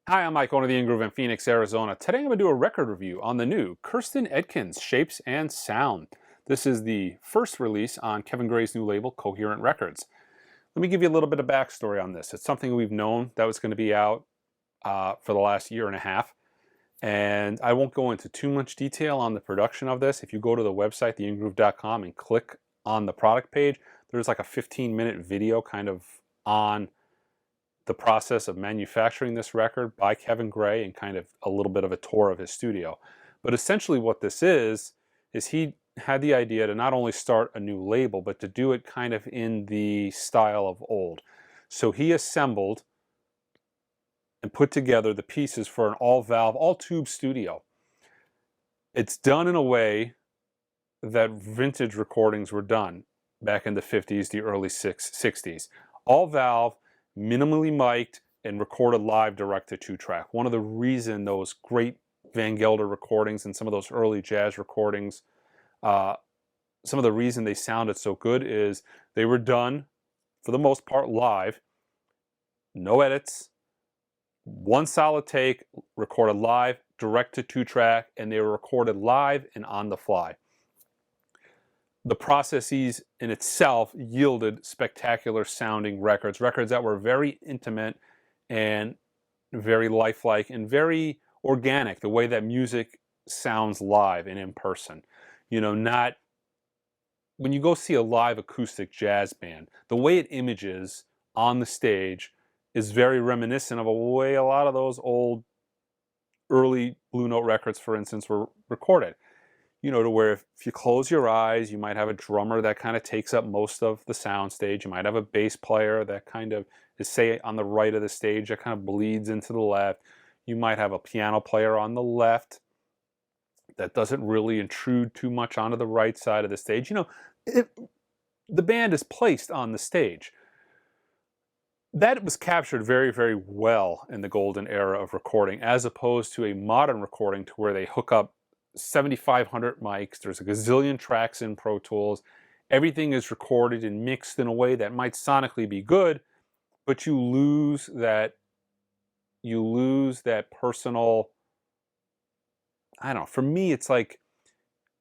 Hi, I'm Mike, owner of the In-Groove in Phoenix, Arizona. Today I'm going to do a record review on the new Kirsten Edkins Shapes and Sound. This is the first release on Kevin Gray's new label, Coherent Records. Let me give you a little bit of backstory on this. It's something we've known that was going to be out for the last year and a half. And I won't go into too much detail on the production of this. If you go to the website, theingroove.com, and click on the product page, there's like a 15-minute video kind of on the process of manufacturing this record by Kevin Gray and kind of a little bit of a tour of his studio. But essentially what this is he had the idea to not only start a new label, but to do it kind of in the style of old. So he assembled and put together the pieces for an all-valve, all-tube studio. It's done in a way that vintage recordings were done back in the 50s, the early 60s. All-valve, minimally mic'd, and recorded live direct to 2-track. One of the reasons those great Van Gelder recordings and some of those early jazz recordings, some of the reason they sounded so good is they were done, for the most part, live, no edits, one solid take, recorded live, direct to 2-track, and they were recorded live and on the fly. The processes in itself yielded spectacular sounding records that were very intimate and very lifelike and very organic, the way that music sounds live and in person. You know, not when you go see a live acoustic jazz band, the way it images on the stage is very reminiscent of a way a lot of those old early Blue Note records, for instance, were recorded. You know, to where if you close your eyes, you might have a drummer that kind of takes up most of the sound stage. You might have a bass player that kind of is, say, on the right of the stage, that kind of bleeds into the left. You might have a piano player on the left that doesn't really intrude too much onto the right side of the stage. You know, the band is placed on the stage. That was captured very, very well in the golden era of recording, as opposed to a modern recording to where they hook up 7,500 mics, there's a gazillion tracks in Pro Tools, everything is recorded and mixed in a way that might sonically be good, but you lose that personal, I don't know, for me it's like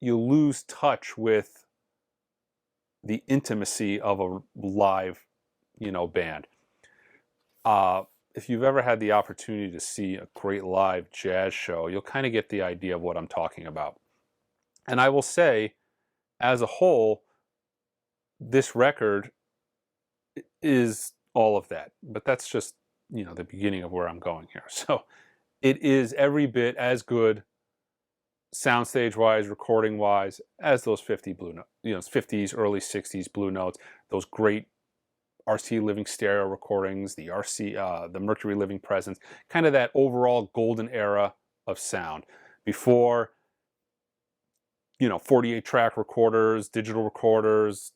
you lose touch with the intimacy of a live, band. If you've ever had the opportunity to see a great live jazz show, you'll kind of get the idea of what I'm talking about. And I will say, as a whole, this record is all of that. But that's just, the beginning of where I'm going here. So it is every bit as good, soundstage-wise, recording-wise, as those 50s, early 60s Blue Notes, those great RC Living Stereo recordings, the Mercury Living Presence, kind of that overall golden era of sound. Before, 48-track recorders, digital recorders,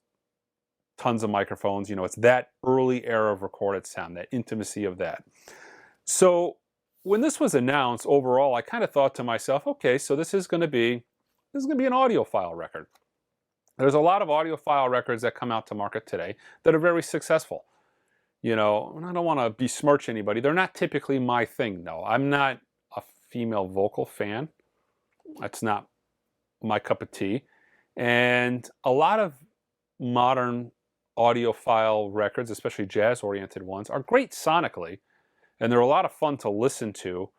tons of microphones, it's that early era of recorded sound, that intimacy of that. So when this was announced, overall, I kind of thought to myself, okay, so this is going to be an audiophile record. There's a lot of audiophile records that come out to market today that are very successful. And I don't want to besmirch anybody. They're not typically my thing, though. I'm not a female vocal fan. That's not my cup of tea. And a lot of modern audiophile records, especially jazz-oriented ones, are great sonically. And they're a lot of fun to listen to.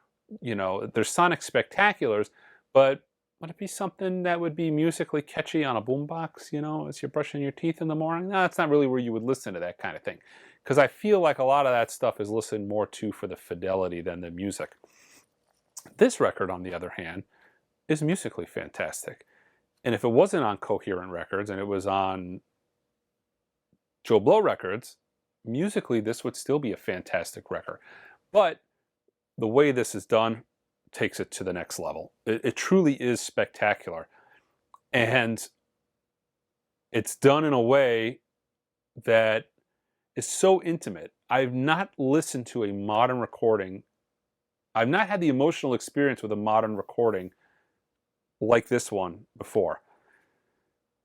They're sonic spectaculars, but would it be something that would be musically catchy on a boombox, as you're brushing your teeth in the morning? No, that's not really where you would listen to that kind of thing. Because I feel like a lot of that stuff is listened more to for the fidelity than the music. This record, on the other hand, is musically fantastic. And if it wasn't on Coherent Records and it was on Joe Blow Records, musically this would still be a fantastic record. But the way this is done takes it to the next level. It truly is spectacular. And it's done in a way that is so intimate. I've not listened to a modern recording. I've not had the emotional experience with a modern recording like this one before.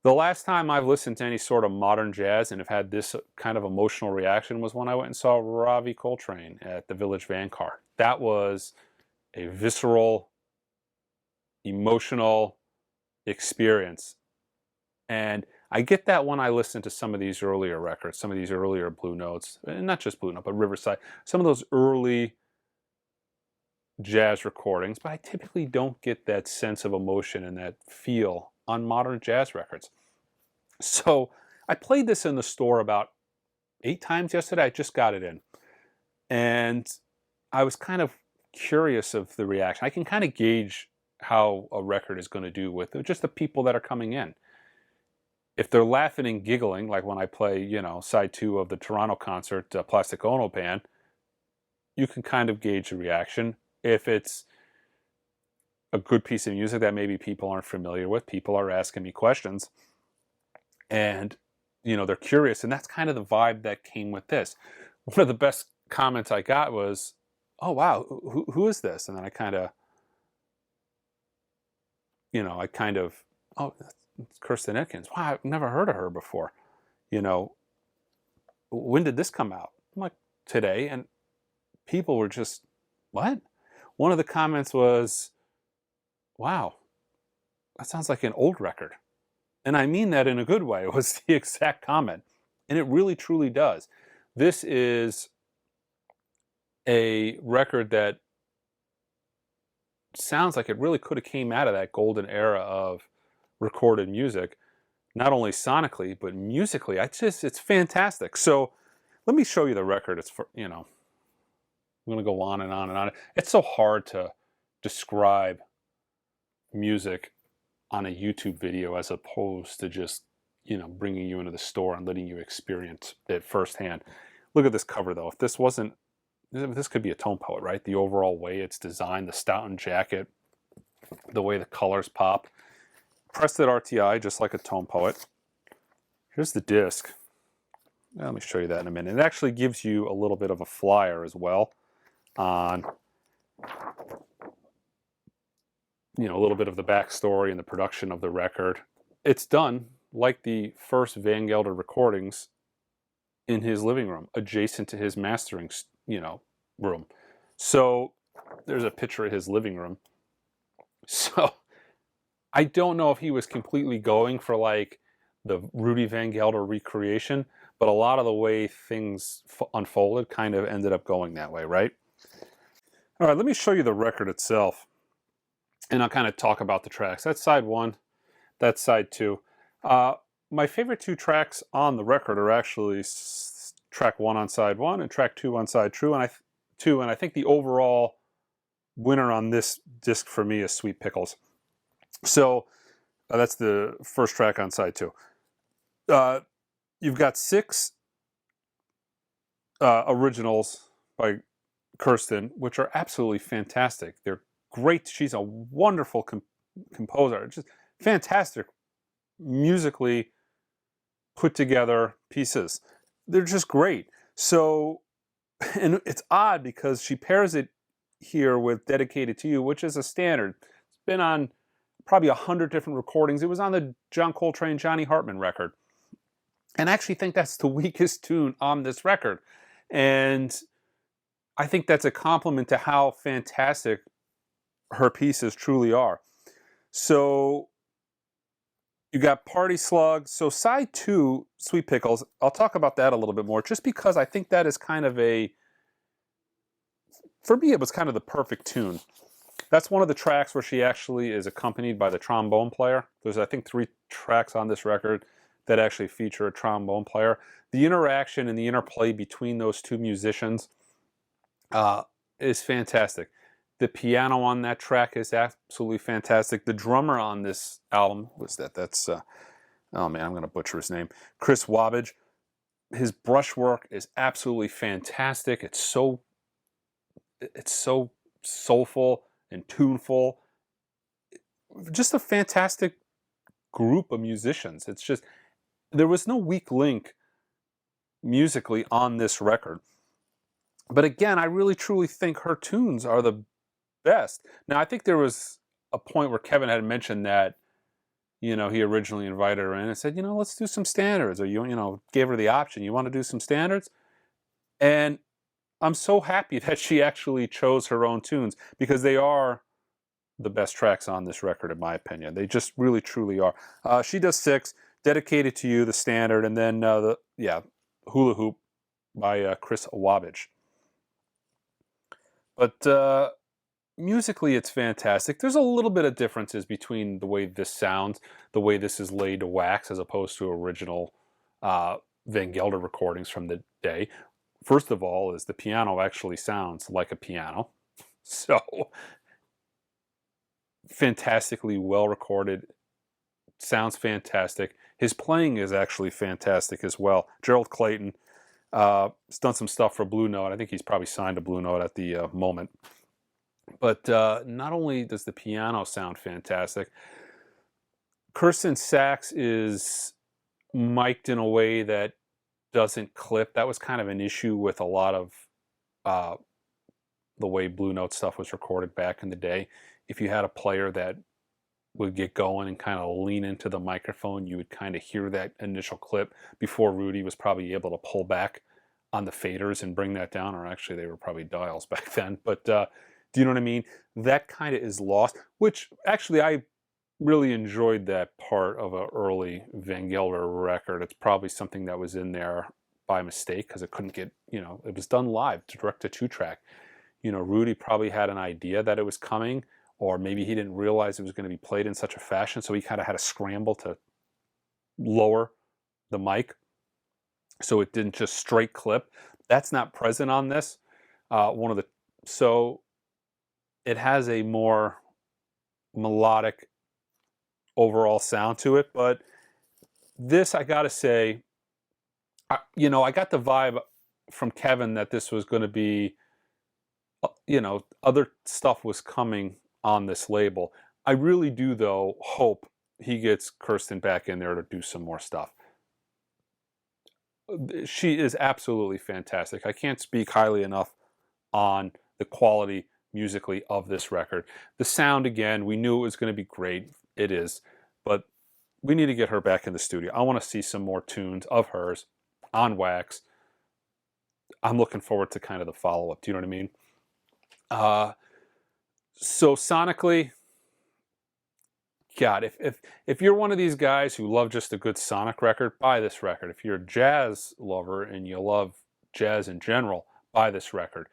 The last time I've listened to any sort of modern jazz and have had this kind of emotional reaction was when I went and saw Ravi Coltrane at the Village Vanguard. That was a visceral, emotional experience. And I get that when I listen to some of these earlier records, some of these earlier Blue Notes, and not just Blue Note, but Riverside, some of those early jazz recordings, but I typically don't get that sense of emotion and that feel on modern jazz records. So I played this in the store about 8 times yesterday. I just got it in. And I was kind of curious of the reaction. I can kind of gauge how a record is going to do with just the people that are coming in. If they're laughing and giggling, like when I play, you know, side 2 of the Toronto concert, Plastic Ono Band, you can kind of gauge the reaction. If it's a good piece of music that maybe people aren't familiar with, people are asking me questions, and, you know, they're curious, and that's kind of the vibe that came with this. One of the best comments I got was, "Oh, wow, who is this?" And then I kind of, "Oh, it's Kirsten Edkins. Wow, I've never heard of her before. You know, when did this come out?" I'm like, "Today." And people were just, "What?" One of the comments was, "Wow, that sounds like an old record." And I mean that in a good way. It was the exact comment. And it really, truly does. This is a record that sounds like it really could have came out of that golden era of recorded music, not only sonically, but musically. It's fantastic. So let me show you the record. It's for, I'm going to go on and on and on. It's so hard to describe music on a YouTube video as opposed to just, bringing you into the store and letting you experience it firsthand. Look at this cover though. If this could be a tone poet, right? The overall way it's designed, the Stoughton jacket, the way the colors pop. Pressed at RTI, just like a tone poet. Here's the disc. Let me show you that in a minute. It actually gives you a little bit of a flyer as well on, a little bit of the backstory and the production of the record. It's done like the first Van Gelder recordings in his living room, adjacent to his mastering, room. So there's a picture of his living room. So I don't know if he was completely going for like the Rudy Van Gelder recreation, but a lot of the way things unfolded kind of ended up going that way, right? All right, let me show you the record itself, and I'll kind of talk about the tracks. That's side 1, that's side 2. My favorite 2 tracks on the record are actually track 1 on side 1 and track 2 on side 2, and I think the overall winner on this disc for me is Sweet Pickles. So that's the first track on side 2. You've got 6 originals by Kirsten, which are absolutely fantastic. They're great. She's a wonderful composer. Just fantastic, musically put together pieces. They're just great. So, and it's odd because she pairs it here with Dedicated to You, which is a standard. It's been on probably 100 different recordings. It was on the John Coltrane, Johnny Hartman record. And I actually think that's the weakest tune on this record. And I think that's a compliment to how fantastic her pieces truly are. So you got Party Slug. So side 2, Sweet Pickles, I'll talk about that a little bit more, just because I think that is kind of for me, it was kind of the perfect tune. That's one of the tracks where she actually is accompanied by the trombone player. There's, I think, 3 tracks on this record that actually feature a trombone player. The interaction and the interplay between those 2 musicians is fantastic. The piano on that track is absolutely fantastic. The drummer on this album, that's, oh man, I'm going to butcher his name, Chris Wabbage. His brushwork is absolutely fantastic. It's so soulful and tuneful. Just a fantastic group of musicians. It's just, there was no weak link musically on this record. But again, I really truly think her tunes are the best. Now, I think there was a point where Kevin had mentioned that he originally invited her in and said, let's do some standards, or gave her the option. You want to do some standards? And I'm so happy that she actually chose her own tunes, because they are the best tracks on this record, in my opinion. They just really, truly are. She does 6, Dedicated to You, the standard, and then Hula Hoop by Chris Wabbage. But musically, it's fantastic. There's a little bit of differences between the way this sounds, the way this is laid to wax, as opposed to original Van Gelder recordings from the day. First of all, is the piano actually sounds like a piano. So, fantastically well recorded. Sounds fantastic. His playing is actually fantastic as well. Gerald Clayton has done some stuff for Blue Note. I think he's probably signed to Blue Note at the moment. But not only does the piano sound fantastic, Kirsten's sax is mic'd in a way that doesn't clip. That was kind of an issue with a lot of the way Blue Note stuff was recorded back in the day. If you had a player that would get going and kind of lean into the microphone, you would kind of hear that initial clip before Rudy was probably able to pull back on the faders and bring that down, or actually they were probably dials back then. But do you know what I mean? That kind of is lost, which actually I really enjoyed that part of an early Van Gelder record. It's probably something that was in there by mistake, because it couldn't get, it was done live, direct to 2-track. Rudy probably had an idea that it was coming, or maybe he didn't realize it was going to be played in such a fashion, so he kind of had to scramble to lower the mic so it didn't just straight clip. That's not present on this. So it has a more melodic overall sound to it, but this, I gotta say, I got the vibe from Kevin that this was going to be, other stuff was coming on this label. I really do, though, hope he gets Kirsten back in there to do some more stuff. She is absolutely fantastic. I can't speak highly enough on the quality musically of this record. The sound, again, we knew it was going to be great. It is. But we need to get her back in the studio. I want to see some more tunes of hers on wax. I'm looking forward to kind of the follow-up. Do you know what I mean? So sonically, God, if you're one of these guys who love just a good sonic record, buy this record. If you're a jazz lover and you love jazz in general, buy this record.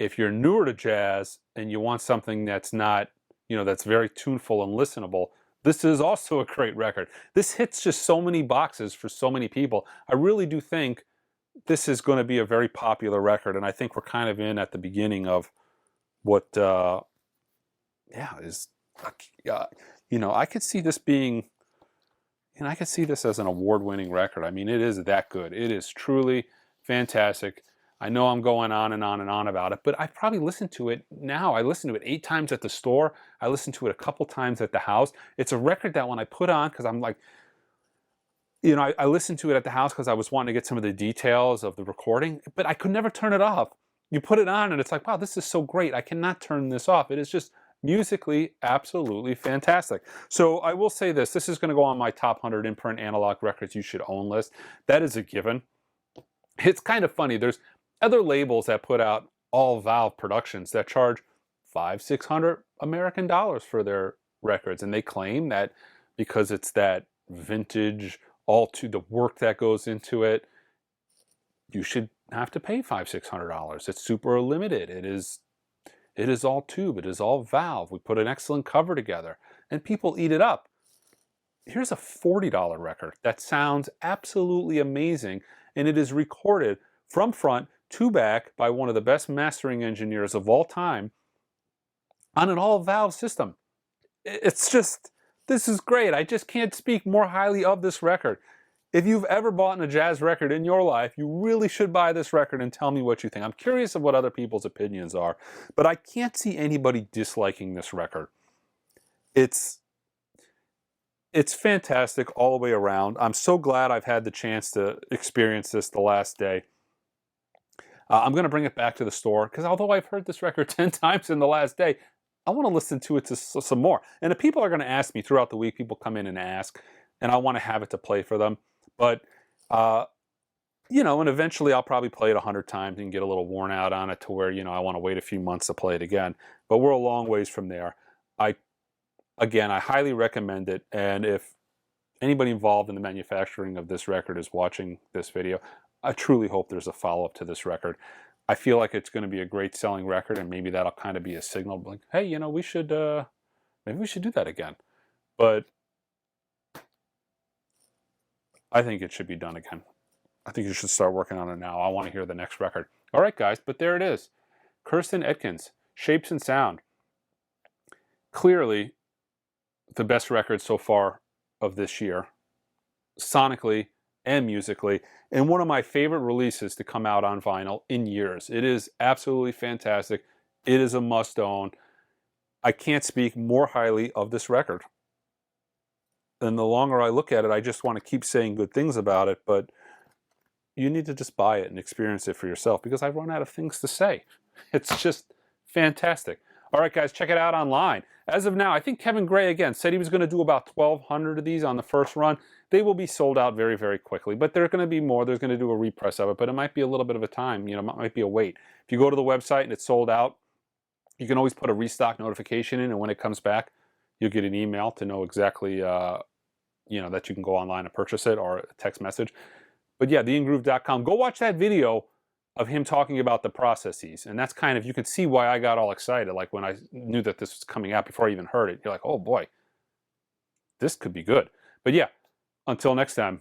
If you're newer to jazz and you want something that's not, that's very tuneful and listenable, this is also a great record. This hits just so many boxes for so many people. I really do think this is going to be a very popular record, and I think we're kind of in at the beginning of what, is, I could see this being, I could see this as an award-winning record. I mean, it is that good. It is truly fantastic. I know I'm going on and on and on about it, but I've probably listened to it now. I listened to it 8 times at the store. I listened to it a couple times at the house. It's a record that when I put on, because I'm like, I listened to it at the house because I was wanting to get some of the details of the recording, but I could never turn it off. You put it on and it's like, wow, this is so great. I cannot turn this off. It is just musically absolutely fantastic. So I will say this is going to go on my top 100 in-print analog records you should own list. That is a given. It's kind of funny. There's other labels that put out all valve productions that charge $500-600 American dollars for their records, and they claim that because it's that vintage, all to the work that goes into it, you should have to pay $500-600. It's super limited. It is all tube. It is all valve. We put an excellent cover together, and people eat it up. Here's a $40 record that sounds absolutely amazing, and it is recorded from front to back by one of the best mastering engineers of all time on an all-valve system. It's just, this is great. I just can't speak more highly of this record. If you've ever bought a jazz record in your life, you really should buy this record and tell me what you think. I'm curious of what other people's opinions are, but I can't see anybody disliking this record. It's fantastic all the way around. I'm so glad I've had the chance to experience this the last day. I'm going to bring it back to the store, because although I've heard this record 10 times in the last day, I want to listen to it to some more. And if people are going to ask me throughout the week, people come in and ask, and I want to have it to play for them. But, and eventually I'll probably play it 100 times and get a little worn out on it to where, I want to wait a few months to play it again. But we're a long ways from there. I highly recommend it. And if anybody involved in the manufacturing of this record is watching this video, I truly hope there's a follow-up to this record. I feel like it's going to be a great selling record, and maybe that'll kind of be a signal like, hey, maybe we should do that again. But I think it should be done again. I think you should start working on it now. I want to hear the next record. All right, guys, but there it is. Kirsten Edkins, Shapes and Sound. Clearly the best record so far of this year, sonically and musically, and one of my favorite releases to come out on vinyl in years. It is absolutely fantastic. It is a must-own. I can't speak more highly of this record. And the longer I look at it, I just want to keep saying good things about it, but you need to just buy it and experience it for yourself, because I've run out of things to say. It's just fantastic. All right, guys, check it out online. As of now, I think Kevin Gray, again, said he was going to do about 1,200 of these on the first run. They will be sold out very, very quickly, but there are going to be more. There's going to do a repress of it, but it might be a little bit of a time. It might be a wait. If you go to the website and it's sold out, you can always put a restock notification in, and when it comes back, you'll get an email to know exactly, that you can go online and purchase it, or a text message. But yeah, theingroove.com. Go watch that video of him talking about the processes. And that's kind of, you can see why I got all excited. Like when I knew that this was coming out before I even heard it, you're like, oh boy, this could be good. But yeah, until next time,